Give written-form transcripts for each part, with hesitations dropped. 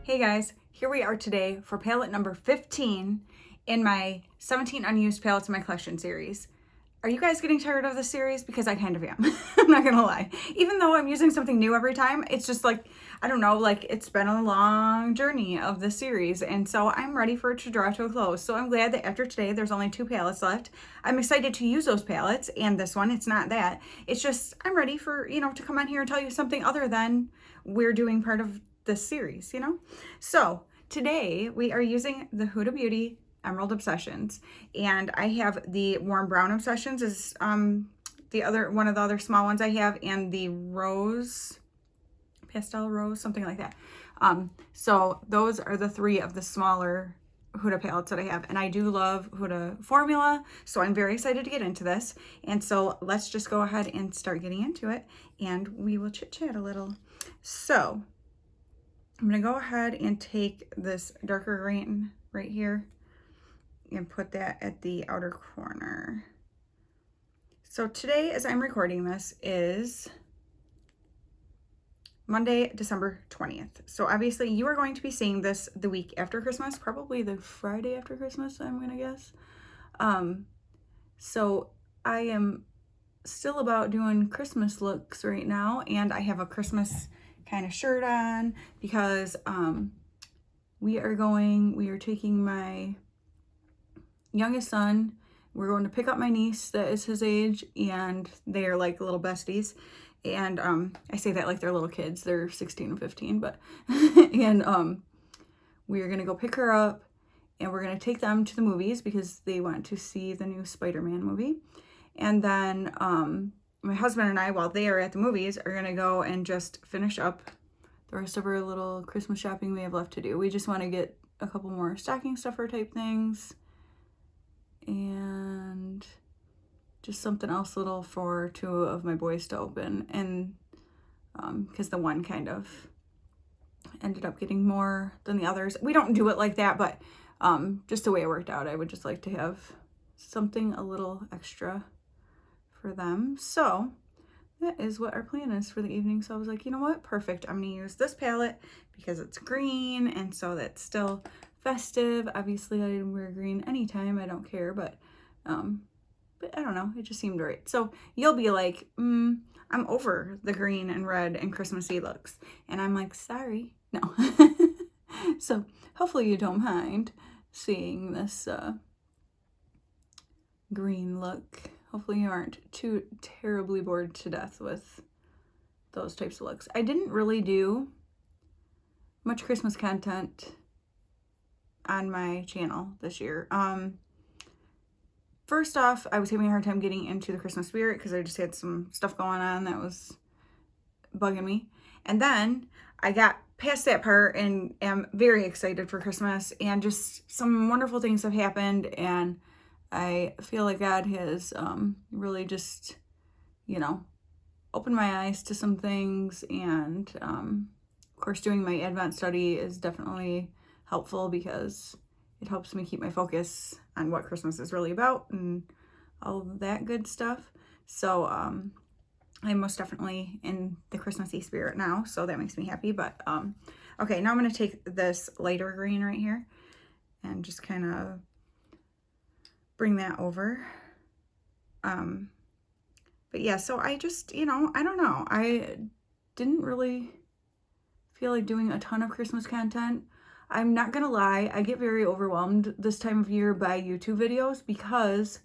Hey guys, here we are today for palette number 15 in my 17 unused palettes in my collection series. Are you guys getting tired of this series? Because I kind of am. I'm not gonna lie. Even though I'm using something new every time, it's just like, I don't know, like it's been a long journey of this series. And so I'm ready for it to draw to a close. So I'm glad that after today, there's only 2 palettes left. I'm excited to use those palettes and this one, it's not that. It's just, I'm ready for, to come on here and tell you something other than we're doing part of this series, So today we are using the Huda Beauty Emerald Obsessions, and I have the Warm Brown Obsessions is the other one of the other small ones I have, and the Rose, Pastel Rose, something like that. So those are the 3 of the smaller Huda palettes that I have, and I do love Huda formula, so I'm very excited to get into this. And so let's just go ahead and start getting into it, and we will chit chat a little. So I'm gonna go ahead and take this darker green right here and put that at the outer corner. So today, as I'm recording this, is Monday, December 20th. So obviously you are going to be seeing this the week after Christmas, probably the Friday after Christmas, I'm gonna guess. So I am still about doing Christmas looks right now, and I have a Christmas kind of shirt on because we are taking my youngest son, we're going to pick up my niece that is his age, and they are like little besties. And I say that like they're little kids, they're 16 and 15, but and we are gonna go pick her up, and we're gonna take them to the movies because they want to see the new Spider-Man movie. And then my husband and I, while they are at the movies, are gonna go and just finish up the rest of our little Christmas shopping we have left to do. We just want to get a couple more stocking stuffer type things and just something else little for 2 of my boys to open. And because the one kind of ended up getting more than the others. We don't do it like that, but just the way it worked out, I would just like to have something a little extra for them. So that is what our plan is for the evening. So I was like, you know what, perfect, I'm gonna use this palette because it's green, and so that's still festive. Obviously I wear green anytime, I don't care, but I don't know, it just seemed right. So you'll be like, I'm over the green and red and Christmassy looks, and I'm like, sorry, no. So hopefully you don't mind seeing this green look. Hopefully you aren't too terribly bored to death with those types of looks. I didn't really do much Christmas content on my channel this year. First off, I was having a hard time getting into the Christmas spirit because I just had some stuff going on that was bugging me. And then I got past that part and am very excited for Christmas, and just some wonderful things have happened, and I feel like God has really just, opened my eyes to some things. And of course, doing my Advent study is definitely helpful because it helps me keep my focus on what Christmas is really about and all that good stuff. So I'm most definitely in the Christmassy spirit now, so that makes me happy. But okay, now I'm going to take this lighter green right here and just kind of bring that over. But yeah, so I just, I don't know, I didn't really feel like doing a ton of Christmas content. I'm not gonna lie, I get very overwhelmed this time of year by YouTube videos because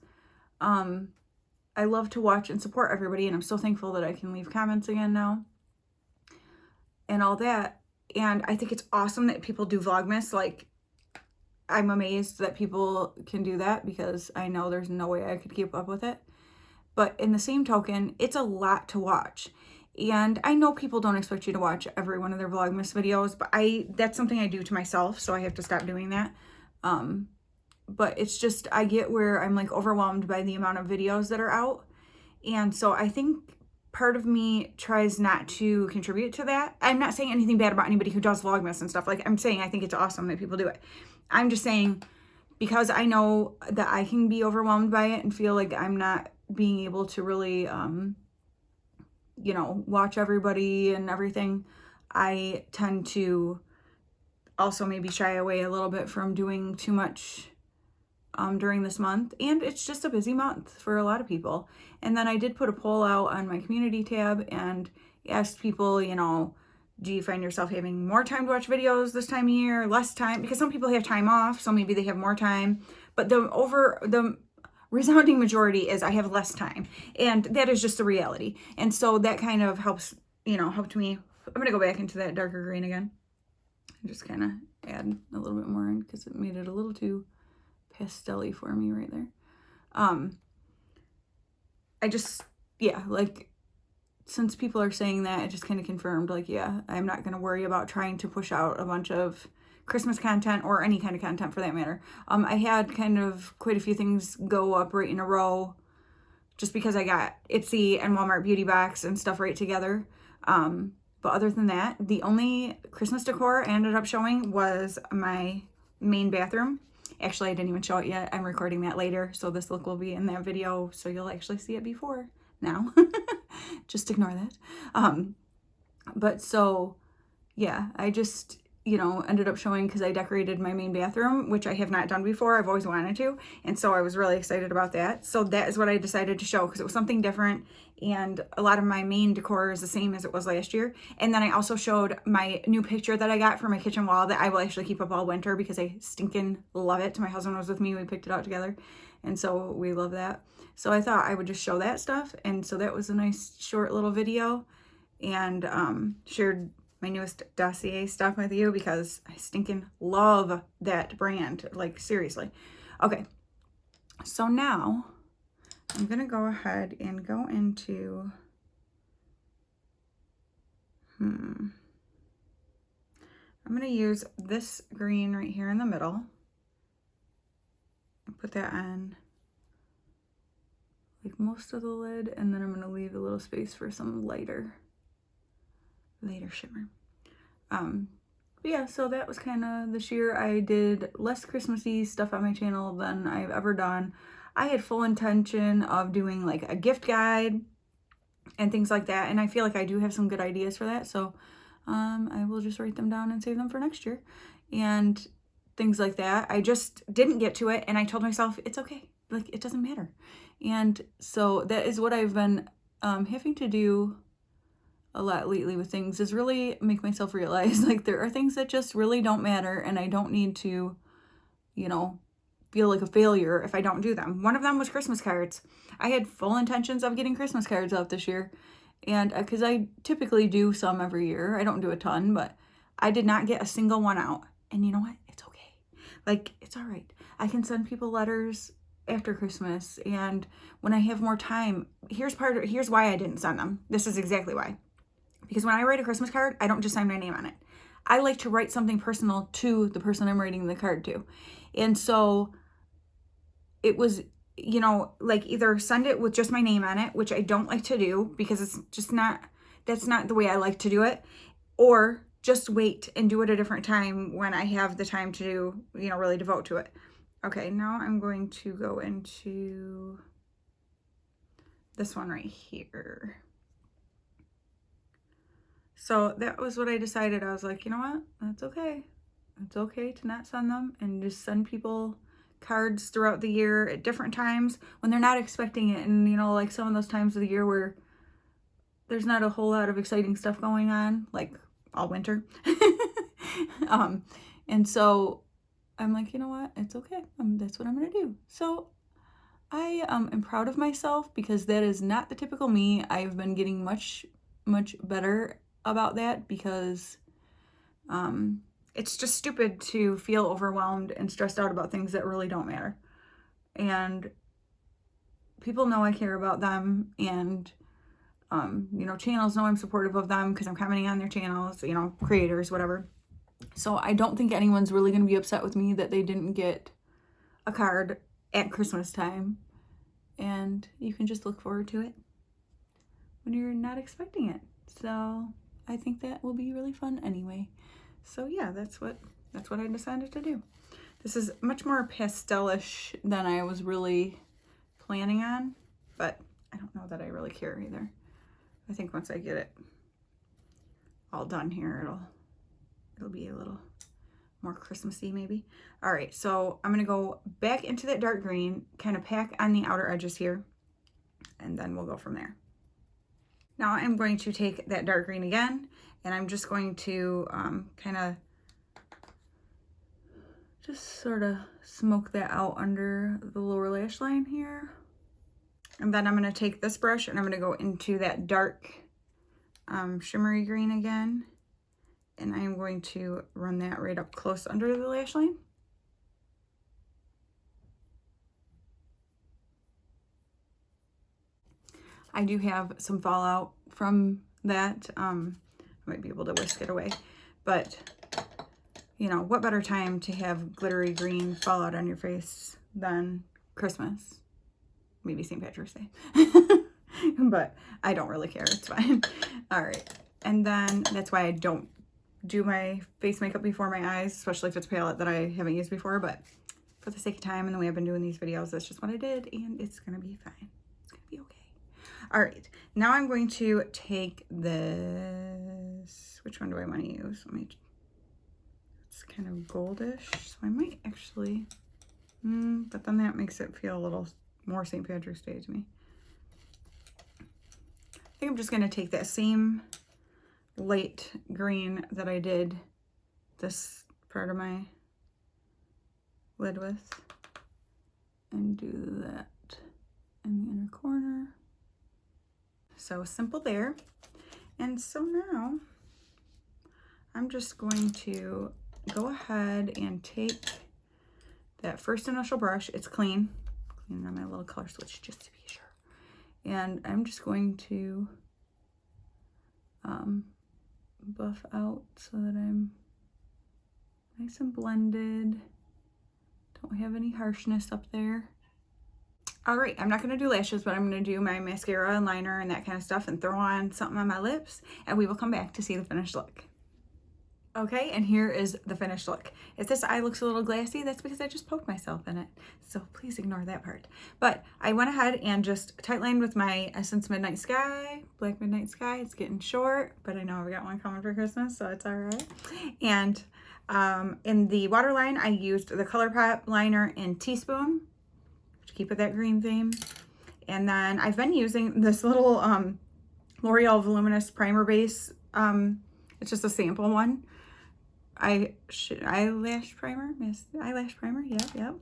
I love to watch and support everybody, and I'm so thankful that I can leave comments again now and all that. And I think it's awesome that people do Vlogmas. Like, I'm amazed that people can do that because I know there's no way I could keep up with it. But in the same token, it's a lot to watch. And I know people don't expect you to watch every one of their Vlogmas videos, but that's something I do to myself, so I have to stop doing that. But it's just, I get where I'm like overwhelmed by the amount of videos that are out. And so I think part of me tries not to contribute to that. I'm not saying anything bad about anybody who does Vlogmas and stuff. Like, I'm saying I think it's awesome that people do it. I'm just saying, because I know that I can be overwhelmed by it and feel like I'm not being able to really, watch everybody and everything, I tend to also maybe shy away a little bit from doing too much during this month. And it's just a busy month for a lot of people. And then I did put a poll out on my community tab and asked people, you know, do you find yourself having more time to watch videos this time of year, less time? Because some people have time off, so maybe they have more time. But the resounding majority is I have less time. And that is just the reality. And so that kind of helps, you know, helped me. I'm going to go back into that darker green again. And just kind of add a little bit more in because it made it a little too pastel-y for me right there. I just, yeah, like, since people are saying that, it just kind of confirmed, like, yeah, I'm not going to worry about trying to push out a bunch of Christmas content or any kind of content for that matter. I had kind of quite a few things go up right in a row just because I got Etsy and Walmart Beauty Box and stuff right together. But other than that, the only Christmas decor I ended up showing was my main bathroom. Actually, I didn't even show it yet. I'm recording that later, so this look will be in that video, so you'll actually see it before now. Just ignore that. But so, yeah, I just, you know, ended up showing because I decorated my main bathroom, which I have not done before. I've always wanted to, and so I was really excited about that. So that is what I decided to show because it was something different, and a lot of my main decor is the same as it was last year. And then I also showed my new picture that I got for my kitchen wall that I will actually keep up all winter because I stinking love it. My husband was with me. We picked it out together, and so we love that. So I thought I would just show that stuff, and so that was a nice short little video, and shared my newest dossier stuff with you because I stinking love that brand, like seriously. Okay, so now I'm gonna go ahead and go into I'm gonna use this green right here in the middle and put that on like most of the lid, and then I'm gonna leave a little space for some lighter shimmer. But yeah, so that was kind of this year. I did less Christmassy stuff on my channel than I've ever done. I had full intention of doing like a gift guide and things like that, and I feel like I do have some good ideas for that, so I will just write them down and save them for next year and things like that. I just didn't get to it, and I told myself it's okay, like it doesn't matter. And so that is what I've been having to do a lot lately with things, is really make myself realize like there are things that just really don't matter, and I don't need to, you know, feel like a failure if I don't do them. One of them was Christmas cards. I had full intentions of getting Christmas cards out this year, and because I typically do some every year, I don't do a ton, but I did not get a single one out. And you know what? It's okay. Like, it's all right. I can send people letters after Christmas, and when I have more time, here's why I didn't send them. This is exactly why. Because when I write a Christmas card, I don't just sign my name on it. I like to write something personal to the person I'm writing the card to. And so it was, you know, like either send it with just my name on it, which I don't like to do because it's just not, that's not the way I like to do it, or just wait and do it a different time when I have the time to, you know, really devote to it. Okay, now I'm going to go into this one right here. So that was what I decided. I was like, you know what? That's okay. It's okay to not send them and just send people cards throughout the year at different times when they're not expecting it. And, you know, like some of those times of the year where there's not a whole lot of exciting stuff going on, like all winter. And so I'm like, you know what? It's okay. That's what I'm going to do. So I am proud of myself because that is not the typical me. I've been getting much, much better about that because it's just stupid to feel overwhelmed and stressed out about things that really don't matter. And people know I care about them, and you know, channels know I'm supportive of them because I'm commenting on their channels, you know, creators, whatever. So I don't think anyone's really going to be upset with me that they didn't get a card at Christmas time, and you can just look forward to it when you're not expecting it. So I think that will be really fun anyway. So yeah, that's what I decided to do. This is much more pastelish than I was really planning on, but I don't know that I really care either. I think once I get it all done here, it'll be a little more Christmassy maybe. All right, so I'm gonna go back into that dark green, kind of pack on the outer edges here, and then we'll go from there. Now I'm going to take that dark green again, and I'm just going to kind of just sort of smoke that out under the lower lash line here. And then I'm going to take this brush and I'm going to go into that dark shimmery green again. And I'm going to run that right up close under the lash line. I do have some fallout from that. I might be able to whisk it away, but you know, what better time to have glittery green fallout on your face than Christmas? Maybe St. Patrick's Day. But I don't really care. It's fine. All right. And then that's why I don't do my face makeup before my eyes, especially if it's a palette that I haven't used before. But for the sake of time and the way I've been doing these videos, that's just what I did. And it's going to be fine. It's going to be okay. All right. Now I'm going to take this. Which one do I want to use? Let me... It's kind of goldish, so I might actually, but then that makes it feel a little more St. Patrick's Day to me. I think I'm just going to take that same light green that I did this part of my lid with and do that in the inner corner. So simple there. And so now I'm just going to go ahead and take that first initial brush. It's clean on my little color switch just to be sure. And I'm just going to buff out so that I'm nice and blended. Don't have any harshness up there. All right, I'm not gonna do lashes, but I'm gonna do my mascara and liner and that kind of stuff and throw on something on my lips, and we will come back to see the finished look. Okay, and here is the finished look. If this eye looks a little glassy, that's because I just poked myself in it. So please ignore that part. But I went ahead and just tightlined with my Essence Midnight Sky, Black Midnight Sky. It's getting short, but I know I've got one coming for Christmas, so it's all right. And in the waterline, I used the Colourpop liner in Teaspoon to keep with that green theme. And then I've been using this little L'Oreal Voluminous Primer Base. It's just a sample one. Eyelash primer, yep.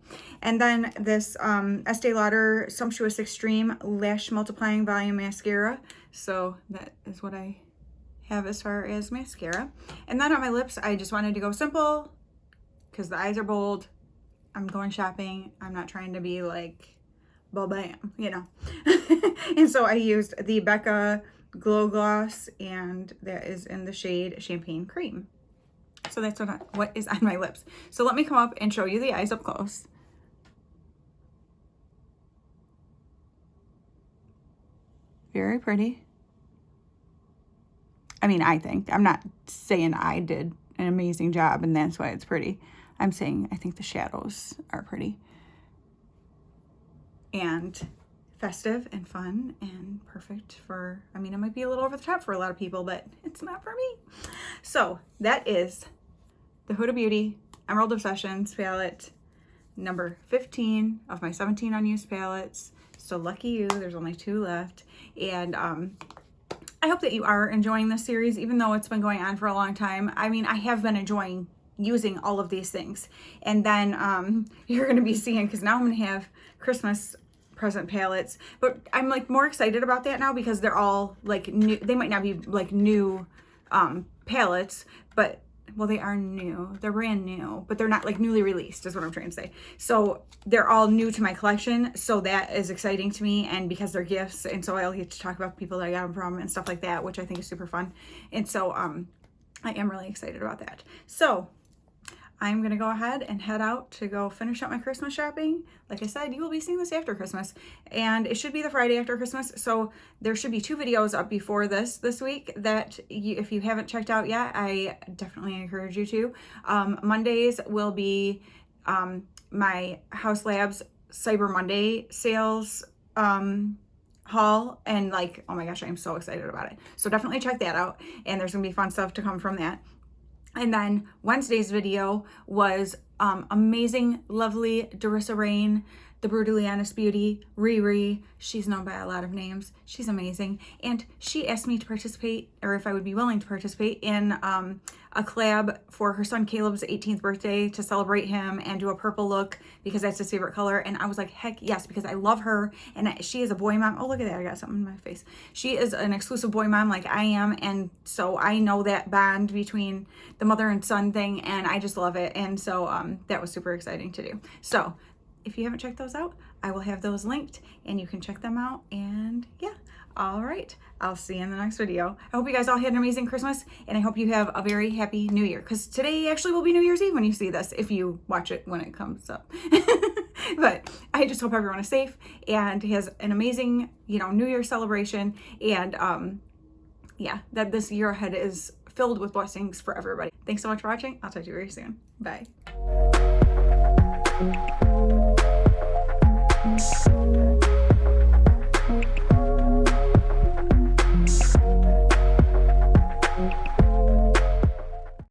And then this Estee Lauder Sumptuous Extreme Lash Multiplying Volume Mascara. So that is what I have as far as mascara. And then on my lips, I just wanted to go simple because the eyes are bold. I'm going shopping. I'm not trying to be like, bam, you know. And so I used the Becca Glow Gloss, and that is in the shade Champagne Cream. So that's what is on my lips. So let me come up and show you the eyes up close. Very pretty. I mean, I think. I'm not saying I did an amazing job and that's why it's pretty. I'm saying I think the shadows are pretty. And festive and fun and perfect for, I mean, it might be a little over the top for a lot of people, but it's not for me. So that is the Huda Beauty Emerald Obsessions palette, number 15 of my 17 unused palettes. So lucky you, there's only 2 left. And I hope that you are enjoying this series, even though it's been going on for a long time. I mean, I have been enjoying using all of these things. And then you're going to be seeing, because now I'm going to have Christmas present palettes, but I'm like more excited about that now because they're all like new. They might not be like new palettes, but well, they are new. They're brand new, but they're not like newly released is what I'm trying to say. So they're all new to my collection. So that is exciting to me, and because they're gifts, and so I'll get to talk about the people that I got them from and stuff like that, which I think is super fun. And so I am really excited about that. So I'm going to go ahead and head out to go finish up my Christmas shopping. Like I said, you will be seeing this after Christmas, and it should be the Friday after Christmas. So there should be 2 videos up before this week that if you haven't checked out yet, I definitely encourage you to. Mondays will be my House Labs Cyber Monday sales haul, and like, oh my gosh, I am so excited about it. So definitely check that out, and there's going to be fun stuff to come from that. And then Wednesday's video was amazing, lovely Darissa Rain, the Brutally Honest Beauty, Riri. She's known by a lot of names. She's amazing. And she asked me to participate, or if I would be willing to participate in a collab for her son Caleb's 18th birthday to celebrate him and do a purple look because that's his favorite color. And I was like, heck yes, because I love her. And she is a boy mom. Oh, look at that. I got something in my face. She is an exclusive boy mom like I am. And so I know that bond between the mother and son thing. And I just love it. And so that was super exciting to do. So if you haven't checked those out, I will have those linked and you can check them out. And yeah, all right. I'll see you in the next video. I hope you guys all had an amazing Christmas and I hope you have a very happy New Year, because today actually will be New Year's Eve when you see this, if you watch it when it comes up. But I just hope everyone is safe and has an amazing, New Year celebration. And yeah, that this year ahead is filled with blessings for everybody. Thanks so much for watching. I'll talk to you very soon. Bye.